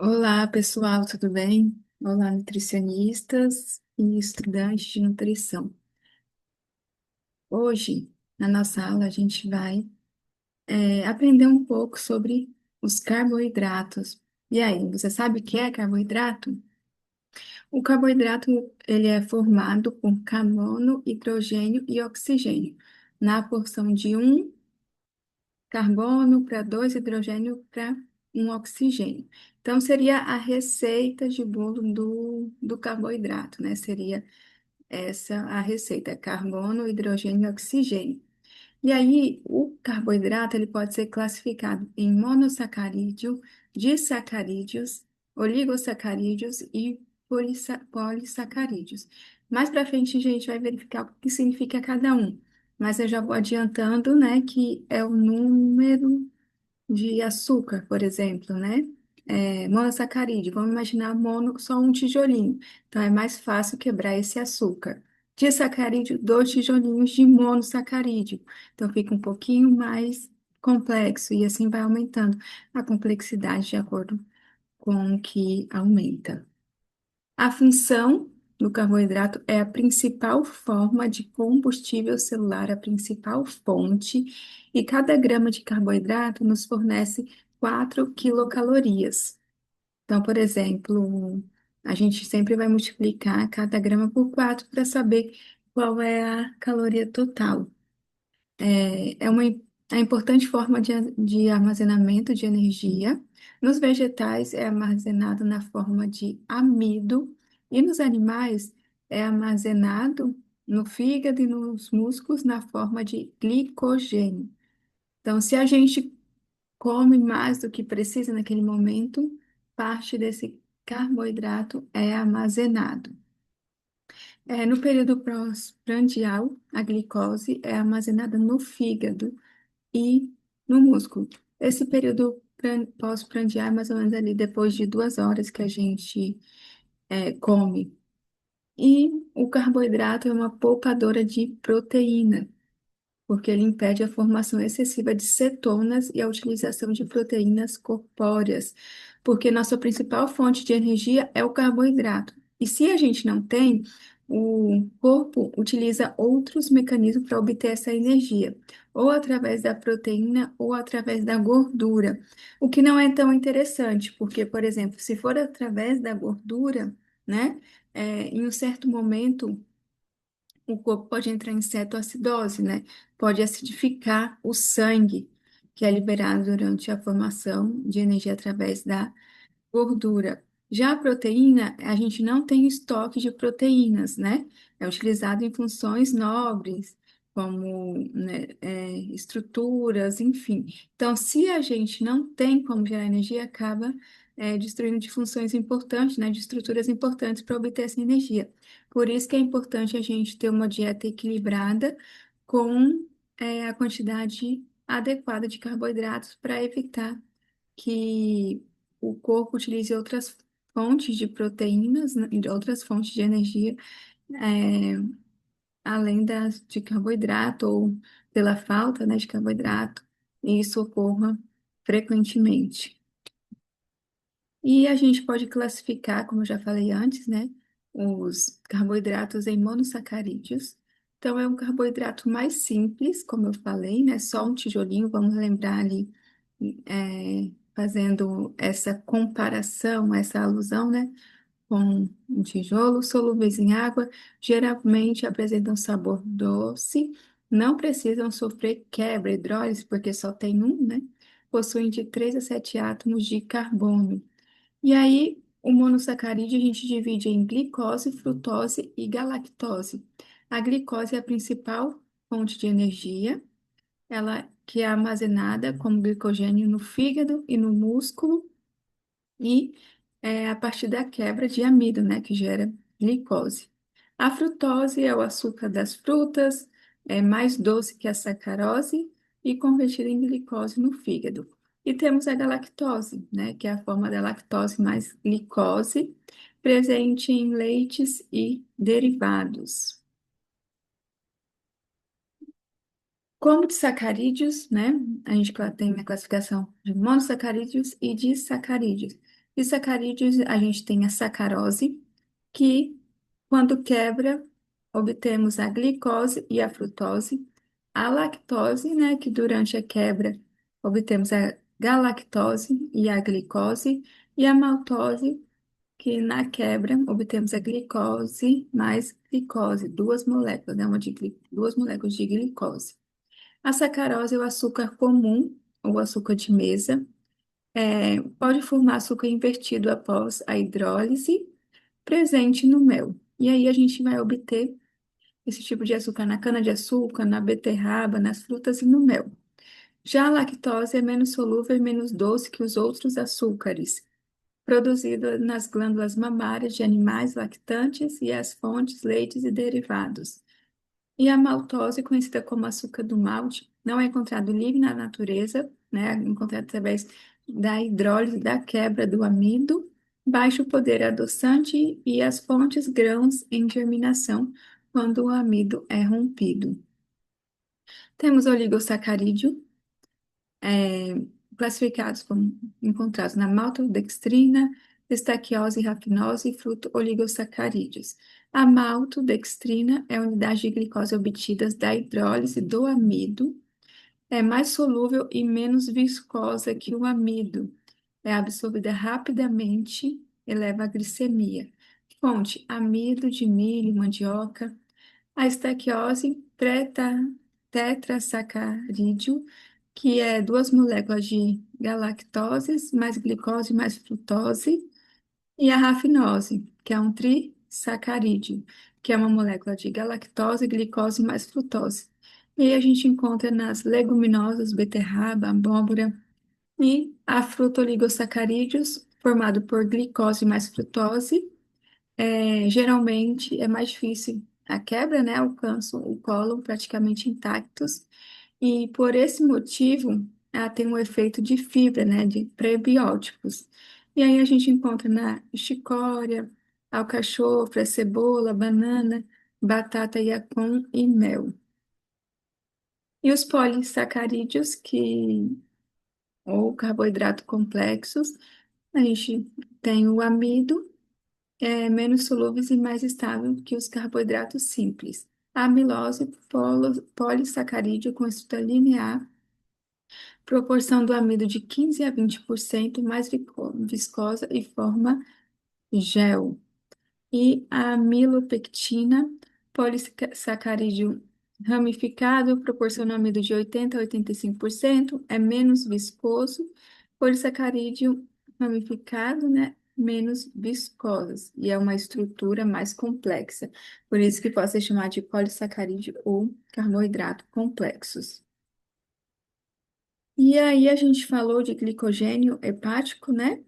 Olá, pessoal, tudo bem? Olá, nutricionistas e estudantes de nutrição. Hoje, na nossa aula, a gente vai aprender um pouco sobre os carboidratos. E aí, você sabe o que é carboidrato? O carboidrato, ele é formado por carbono, hidrogênio e oxigênio, na porção de um carbono para dois hidrogênio para um oxigênio. Então, seria a receita de bolo do carboidrato, né? Seria essa a receita: carbono, hidrogênio e oxigênio. E aí, o carboidrato ele pode ser classificado em monossacarídeo, disacarídeos, oligosacarídeos e polissacarídeos. Mais para frente, a gente vai verificar o que significa cada um. Mas eu já vou adiantando, né, que é o número de açúcar, por exemplo, né? Monossacarídeo, vamos imaginar mono, só um tijolinho. Então é mais fácil quebrar esse açúcar. Disacarídeo, dois tijolinhos de monossacarídeo. Então fica um pouquinho mais complexo e assim vai aumentando a complexidade de acordo com o que aumenta. A função do carboidrato é a principal forma de combustível celular, a principal fonte, e cada grama de carboidrato nos fornece 4 quilocalorias. Então, por exemplo, a gente sempre vai multiplicar cada grama por 4 para saber qual é a caloria total. É uma importante forma de armazenamento de energia. Nos vegetais é armazenado na forma de amido e nos animais é armazenado no fígado e nos músculos na forma de glicogênio. Então, se a gente come mais do que precisa naquele momento, parte desse carboidrato é armazenado. No período pós-prandial, a glicose é armazenada no fígado e no músculo. Esse período pós-prandial é mais ou menos ali depois de 2 horas que a gente come. E o carboidrato é uma poupadora de proteína, porque ele impede a formação excessiva de cetonas e a utilização de proteínas corpóreas, porque nossa principal fonte de energia é o carboidrato. E se a gente não tem, o corpo utiliza outros mecanismos para obter essa energia, ou através da proteína ou através da gordura, o que não é tão interessante, porque, por exemplo, se for através da gordura, né, em um certo momento o corpo pode entrar em cetoacidose, né? Pode acidificar o sangue, que é liberado durante a formação de energia através da gordura. Já a proteína, a gente não tem estoque de proteínas, né? É utilizado em funções nobres, como, né, estruturas, enfim. Então, se a gente não tem como gerar energia, acaba, destruindo de funções importantes, né? De estruturas importantes para obter essa energia. Por isso que é importante a gente ter uma dieta equilibrada com, a quantidade adequada de carboidratos para evitar que o corpo utilize outras fontes de proteínas, né, e outras fontes de energia, é, além das de carboidrato ou pela falta, né, de carboidrato, e isso ocorra frequentemente. E a gente pode classificar, como eu já falei antes, né, os carboidratos em monossacarídeos. Então, é um carboidrato mais simples, como eu falei, né, só um tijolinho, vamos lembrar ali, fazendo essa comparação, essa alusão, né, com um tijolo solúveis em água, geralmente apresentam sabor doce, não precisam sofrer quebra, hidrólise, porque só tem um, né, possuem de 3 a 7 átomos de carbono. E aí, o monossacarídeo a gente divide em glicose, frutose e galactose. A glicose é a principal fonte de energia, ela que é armazenada como glicogênio no fígado e no músculo, e é a partir da quebra de amido, né, que gera glicose. A frutose é o açúcar das frutas, é mais doce que a sacarose e convertida em glicose no fígado. E temos a galactose, né, que é a forma da lactose mais glicose, presente em leites e derivados. Como de sacarídeos, né? A gente tem a classificação de monossacarídeos e disacarídeos. E sacarídeos, a gente tem a sacarose, que quando quebra, obtemos a glicose e a frutose, a lactose, né, que durante a quebra obtemos a galactose e a glicose, e a maltose, que na quebra obtemos a glicose mais glicose, duas moléculas, né, duas moléculas de glicose. A sacarose é o açúcar comum, ou açúcar de mesa, pode formar açúcar invertido após a hidrólise presente no mel. E aí a gente vai obter esse tipo de açúcar na cana-de-açúcar, na beterraba, nas frutas e no mel. Já a lactose é menos solúvel e menos doce que os outros açúcares, produzido nas glândulas mamárias de animais lactantes e as fontes, leites e derivados. E a maltose, conhecida como açúcar do malte, não é encontrado livre na natureza, né? É encontrado através da hidrólise da quebra do amido, baixo poder adoçante e as fontes grãos em germinação quando o amido é rompido. Temos oligosacarídeo, é, classificados como encontrados na maltodextrina, estaquiose, rafinose e fruto oligosacarídeos. A maltodextrina é a unidade de glicose obtidas da hidrólise do amido, é mais solúvel e menos viscosa que o amido, é absorvida rapidamente, eleva a glicemia. Fonte: amido de milho, mandioca. A estaquiose tetrasacarídeo, que é duas moléculas de galactose mais glicose mais frutose, e a rafinose, que é um trissacarídeo, que é uma molécula de galactose, glicose mais frutose. E aí a gente encontra nas leguminosas, beterraba, abóbora e a frutoligosacarídeos, formado por glicose mais frutose. Geralmente é mais difícil a quebra, né? Alcançam o cólon praticamente intactos. E por esse motivo, ela tem um efeito de fibra, né, de prebióticos. E aí a gente encontra na chicória, alcachofra, cebola, banana, batata yacon e mel. E os polissacarídeos, ou carboidratos complexos, a gente tem o amido, menos solúveis e mais estável que os carboidratos simples. A amilose polissacarídeo com estrutura linear, proporção do amido de 15 a 20% mais viscosa e forma gel. E a amilopectina, polissacarídeo ramificado, proporciona um amido de 80 a 85%, é menos viscoso. Polissacarídeo ramificado, né? Menos viscosos e é uma estrutura mais complexa. Por isso que pode ser chamado de polissacarídeo ou carboidrato complexos. E aí a gente falou de glicogênio hepático, né?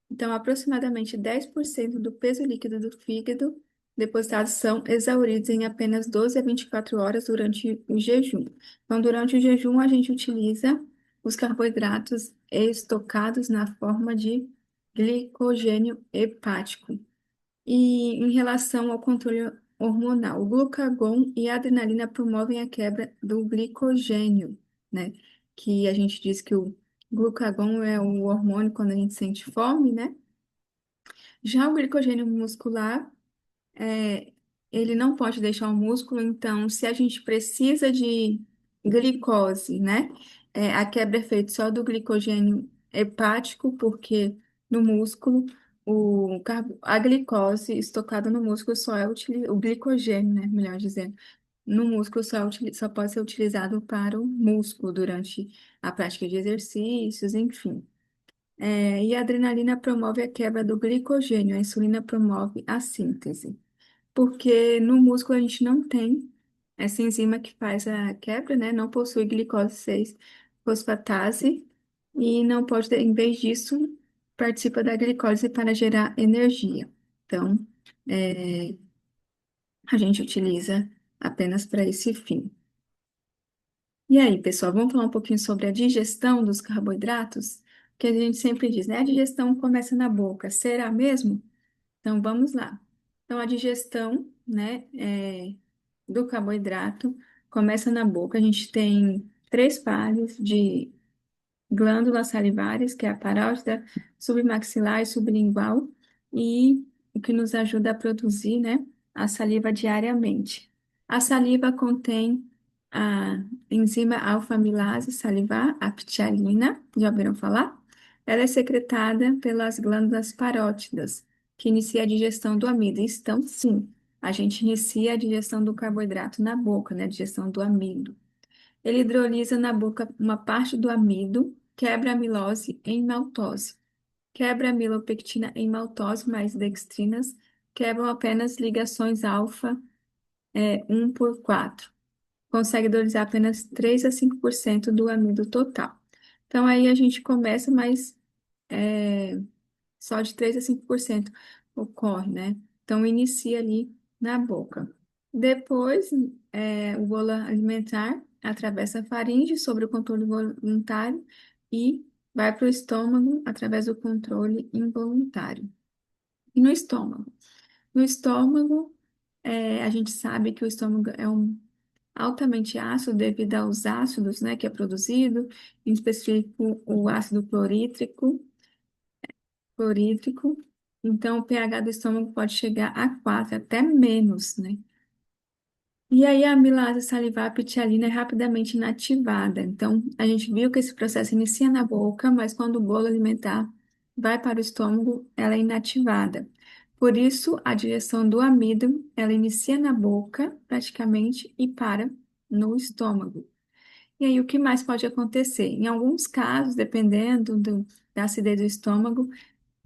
Então, aproximadamente 10% do peso líquido do fígado depositados são exauridos em apenas 12 a 24 horas durante o jejum. Então, durante o jejum, a gente utiliza os carboidratos estocados na forma de glicogênio hepático. E em relação ao controle hormonal, o glucagon e a adrenalina promovem a quebra do glicogênio, né? Que a gente diz que o glucagon é o hormônio quando a gente sente fome, né? Já o glicogênio muscular, é, ele não pode deixar o músculo, então, se a gente precisa de glicose, né? A quebra é feita só do glicogênio hepático, porque no músculo, a glicose estocada no músculo só é o glicogênio, né? Melhor dizendo, no músculo só pode ser utilizado para o músculo durante a prática de exercícios, enfim. E a adrenalina promove a quebra do glicogênio, a insulina promove a síntese. Porque no músculo a gente não tem essa enzima que faz a quebra, né? Não possui glicose 6-fosfatase e não pode, em vez disso, participa da glicose para gerar energia. Então, é, a gente utiliza apenas para esse fim. E aí, pessoal, vamos falar um pouquinho sobre a digestão dos carboidratos? Que a gente sempre diz, né? A digestão começa na boca. Será mesmo? Então, vamos lá. Então, a digestão, né, do carboidrato começa na boca. A gente tem três fases glândulas salivares, que é a parótida, submaxilar e sublingual, e o que nos ajuda a produzir, né, a saliva diariamente. A saliva contém a enzima alfa-amilase salivar, a ptialina, já ouviram falar? Ela é secretada pelas glândulas parótidas, que inicia a digestão do amido. Então, sim, a gente inicia a digestão do carboidrato na boca, né, a digestão do amido. Ele hidrolisa na boca uma parte do amido, quebra a amilose em maltose. Quebra a milopectina em maltose, mais dextrinas quebram apenas ligações alfa 1 por 4. Consegue hidrolisar apenas 3 a 5% do amido total. Então aí a gente começa, mas é, só de 3 a 5% ocorre, né? Então inicia ali na boca. Depois, o bolo alimentar atravessa a faringe sobre o controle voluntário e vai para o estômago através do controle involuntário. E no estômago? No estômago, a gente sabe que o estômago é um altamente ácido devido aos ácidos, né, que é produzido, em específico o ácido clorídrico. Então, o pH do estômago pode chegar a 4, até menos, né? E aí a amilase salivar pitialina é rapidamente inativada. Então, a gente viu que esse processo inicia na boca, mas quando o bolo alimentar vai para o estômago, ela é inativada. Por isso, a digestão do amido, ela inicia na boca, praticamente, e para no estômago. E aí, o que mais pode acontecer? Em alguns casos, dependendo da acidez do estômago,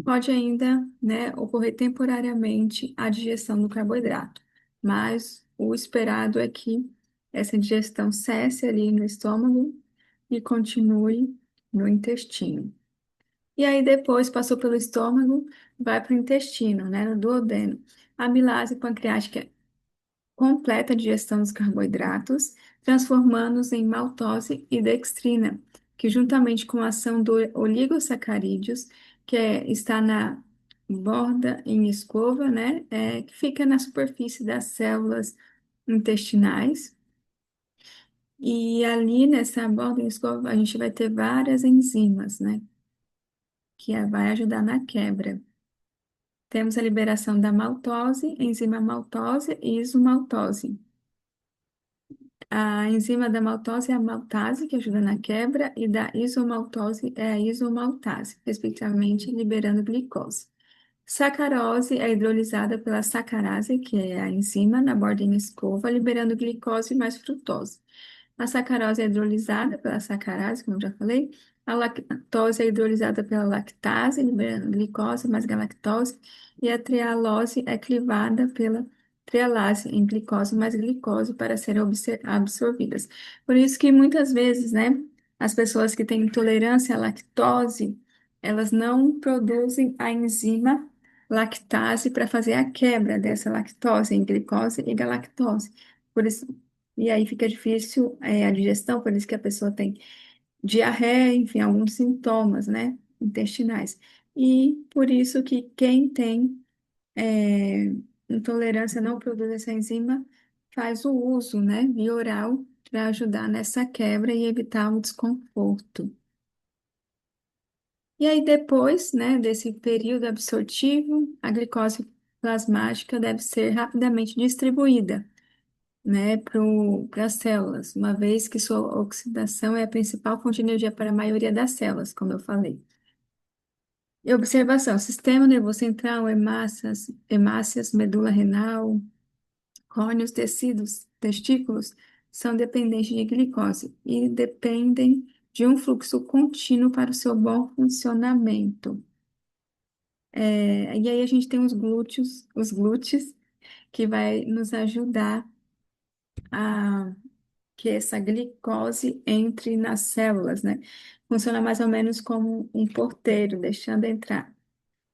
pode ainda, né, ocorrer temporariamente a digestão do carboidrato, mas o esperado é que essa digestão cesse ali no estômago e continue no intestino. E aí depois passou pelo estômago, vai para o intestino, né, no duodeno. A amilase pancreática completa a digestão dos carboidratos, transformando-os em maltose e dextrina, que juntamente com a ação do oligosacarídeos, está na borda em escova, né, que fica na superfície das células intestinais. E ali nessa borda em escova a gente vai ter várias enzimas, né, que vai ajudar na quebra. Temos a liberação da maltose, enzima maltose e isomaltose. A enzima da maltose é a maltase, que ajuda na quebra, e da isomaltose é a isomaltase, respectivamente, liberando glicose. Sacarose é hidrolisada pela sacarase, que é a enzima na borda em escova, liberando glicose mais frutose. A sacarose é hidrolisada pela sacarase, como eu já falei. A lactose é hidrolisada pela lactase, liberando glicose mais galactose. E a trealose é clivada pela trealase em glicose mais glicose para serem absorvidas. Por isso que muitas vezes, né, as pessoas que têm intolerância à lactose, elas não produzem a enzima lactase para fazer a quebra dessa lactose em glicose e galactose. Por isso, e aí fica difícil, a digestão, por isso que a pessoa tem diarreia, enfim, alguns sintomas, né, intestinais. E por isso que quem tem é, intolerância não produz essa enzima, faz o uso, né, via oral para ajudar nessa quebra e evitar o desconforto. E aí depois, né, desse período absortivo, a glicose plasmática deve ser rapidamente distribuída, né, para as células, uma vez que sua oxidação é a principal fonte de energia para a maioria das células, como eu falei. E observação: sistema nervoso central, hemácias, medula renal, córneos, tecidos, testículos são dependentes de glicose e dependem de um fluxo contínuo para o seu bom funcionamento. E aí a gente tem os glúteos, que vai nos ajudar a que essa glicose entre nas células, né? Funciona mais ou menos como um porteiro, deixando entrar,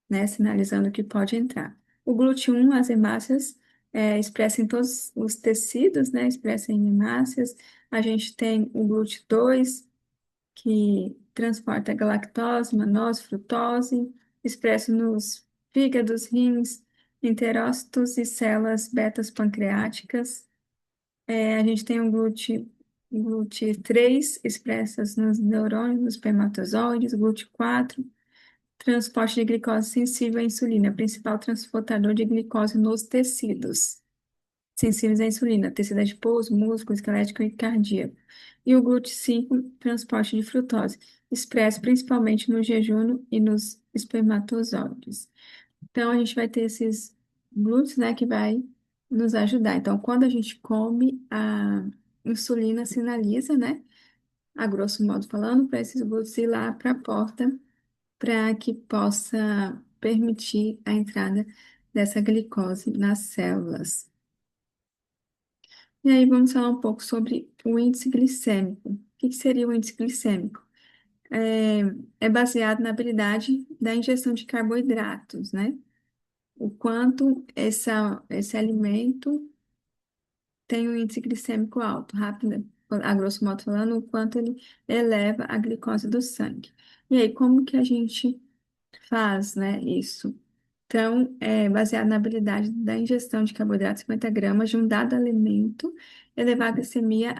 né? Sinalizando que pode entrar. O glúteo 1, as hemácias, expressa em todos os tecidos, né? Expressa em hemácias. A gente tem o glúteo 2, que transporta galactose, manose, frutose, expresso nos fígados, rins, enterócitos e células betas pancreáticas. A gente tem o glúteo GLUT3 expressas nos neurônios, nos espermatozoides, GLUT4, transporte de glicose sensível à insulina, principal transportador de glicose nos tecidos sensíveis à insulina, tecido adiposo, músculo, esquelético e cardíaco. E o GLUT5, transporte de frutose, expresso principalmente no jejum e nos espermatozoides. Então, a gente vai ter esses glúteos, né, que vai nos ajudar. Então, quando a gente come, a insulina sinaliza, né, a grosso modo falando, para esses glúteos ir lá para a porta, para que possa permitir a entrada dessa glicose nas células. E aí, vamos falar um pouco sobre o índice glicêmico. O que que seria o índice glicêmico? É baseado na habilidade da ingestão de carboidratos, né? O quanto esse alimento tem um índice glicêmico alto, rápido, a grosso modo falando, o quanto ele eleva a glicose do sangue. E aí, como que a gente faz, né, isso? Então, é baseado na habilidade da ingestão de carboidratos, 50 gramas de um dado alimento, elevar a glicemia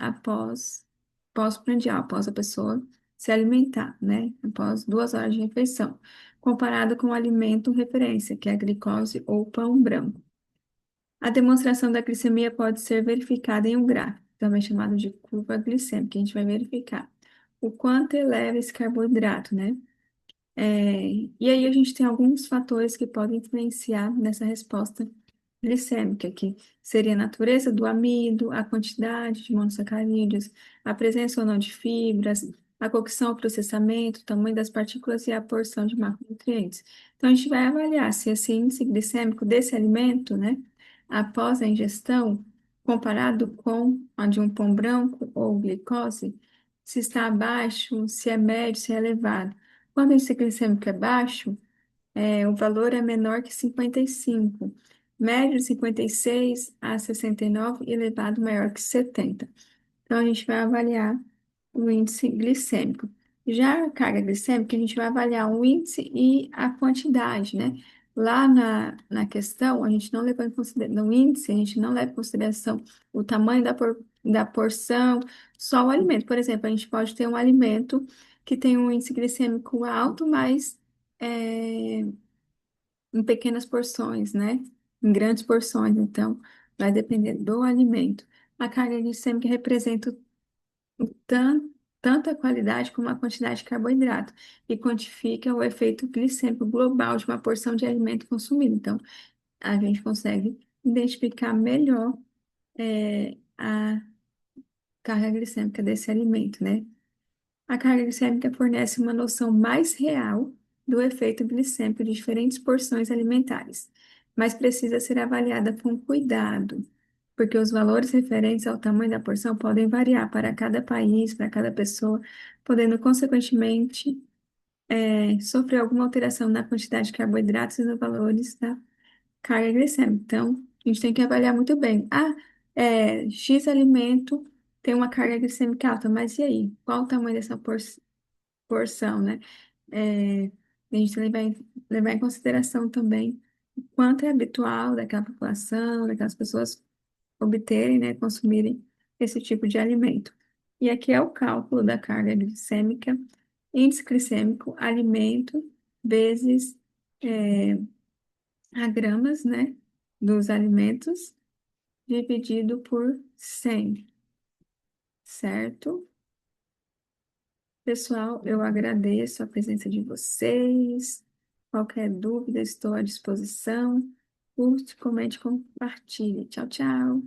pós-prandial, após a pessoa se alimentar, né? Após 2 horas de refeição, comparado com o alimento referência, que é a glicose ou pão branco. A demonstração da glicemia pode ser verificada em um gráfico, também chamado de curva glicêmica, que a gente vai verificar o quanto eleva esse carboidrato, né? E aí a gente tem alguns fatores que podem influenciar nessa resposta glicêmica, que seria a natureza do amido, a quantidade de monossacarídeos, a presença ou não de fibras, a cocção, o processamento, o tamanho das partículas e a porção de macronutrientes. Então a gente vai avaliar se esse índice glicêmico desse alimento, né, após a ingestão, comparado com a de um pão branco ou glicose, se está abaixo, se é médio, se é elevado. Quando o índice glicêmico é baixo, o valor é menor que 55, médio de 56 a 69 e elevado maior que 70. Então, a gente vai avaliar o índice glicêmico. Já a carga glicêmica, a gente vai avaliar o índice e a quantidade, né? Lá na questão, a gente não leva em consideração, no índice, a gente não leva em consideração o tamanho da porção, só o alimento. Por exemplo, a gente pode ter um alimento que tem um índice glicêmico alto, mas é, em pequenas porções, né? Em grandes porções, então, vai depender do alimento. A carga glicêmica representa tan- tanto a qualidade como a quantidade de carboidrato e quantifica o efeito glicêmico global de uma porção de alimento consumido. Então, a gente consegue identificar melhor a carga glicêmica desse alimento, né? A carga glicêmica fornece uma noção mais real do efeito glicêmico de diferentes porções alimentares, mas precisa ser avaliada com cuidado, porque os valores referentes ao tamanho da porção podem variar para cada país, para cada pessoa, podendo, consequentemente, sofrer alguma alteração na quantidade de carboidratos e nos valores da carga glicêmica. Então, a gente tem que avaliar muito bem. X alimento tem uma carga glicêmica alta, mas e aí? Qual o tamanho dessa porção, né? É, a gente tem que levar em consideração também o quanto é habitual daquela população, daquelas pessoas obterem, né, consumirem esse tipo de alimento. E aqui é o cálculo da carga glicêmica, índice glicêmico, alimento, vezes é, a gramas, né, dos alimentos, dividido por 100, certo? Pessoal, eu agradeço a presença de vocês. Qualquer dúvida, estou à disposição. Curte, comente, compartilhe. Tchau, tchau.